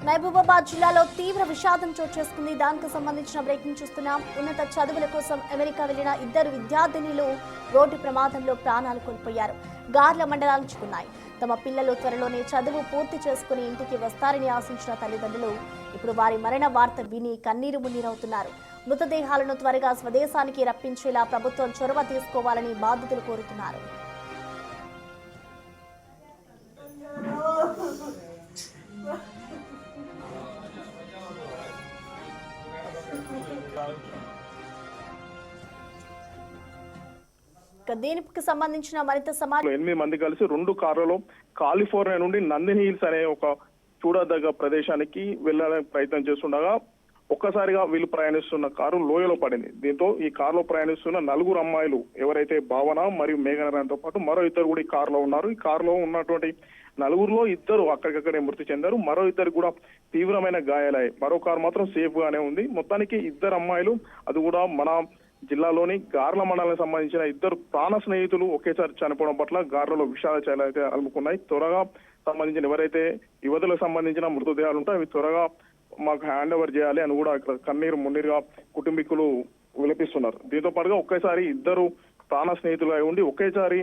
మహబూబాబాద్ జిల్లాలో తీవ్ర విషాదం చోటు చేసుకుంది. దానికి సంబంధించిన బ్రేకింగ్ చూస్తున్నాం. ఉన్నత చదువుల కోసం అమెరికా వెళ్లిన ఇద్దరు విద్యార్థినులు రోడ్డు ప్రమాదంలో ప్రాణాలు కోల్పోయారు. గార్ల మండలాలుచుకున్నాయి. తమ పిల్లలు త్వరలోనే చదువు పూర్తి చేసుకుని ఇంటికి వస్తారని ఆశించిన తల్లిదండ్రులు ఇప్పుడు వారి మరణ వార్త విని కన్నీరు మున్నీరవుతున్నారు. మృతదేహాలను త్వరగా స్వదేశానికి రప్పించేలా ప్రభుత్వం చొరవ తీసుకోవాలని బాధితులు కోరుతున్నారు. దీనికి సంబంధించిన మరింత సమాచారం 8 మంది కలిసి 2 కార్లలో కాలిఫోర్నియా నుండి నందిని హిల్స్ అనే ఒక చూడదగ్గ ప్రదేశానికి వెళ్లడానికి ప్రయత్నం చేస్తుండగా ఒక్కసారిగా వీళ్ళు ప్రయాణిస్తున్న కారు లోయలో పడింది. దీంతో ఈ కారులో ప్రయాణిస్తున్న 4 అమ్మాయిలు ఎవరైతే భావన మరియు మేఘనతో పాటు మరో ఇద్దరు కూడా ఈ కారులో ఉన్నారు. ఈ కారులో ఉన్నటువంటి 4లో 2 అక్కడికక్కడే మృతి చెందారు. మరో 2 కూడా తీవ్రమైన గాయాలయ్యాయి. మరో కారు మాత్రం సేఫ్ గానే ఉంది. మొత్తానికి 2 అమ్మాయిలు, అది కూడా మన జిల్లాలోని గార్ల మండలానికి సంబంధించిన 2 ప్రాణ స్నేహితులు ఒకేసారి చనిపోవడం పట్ల గార్లలో విషాద ఛాయలు అయితే అలుముకున్నాయి. త్వరగా సంబంధించిన ఎవరైతే యువతులకు సంబంధించిన మృతదేహాలు ఉంటాయో అవి త్వరగా మాకు హ్యాండ్ ఓవర్ చేయాలి అని కూడా ఇక్కడ కన్నీరు మున్నీరుగా కుటుంబీకులు విలపిస్తున్నారు. దీంతో పాటుగా ఒకేసారి 2 ప్రాణ స్నేహితులుగా ఉండి ఒకేసారి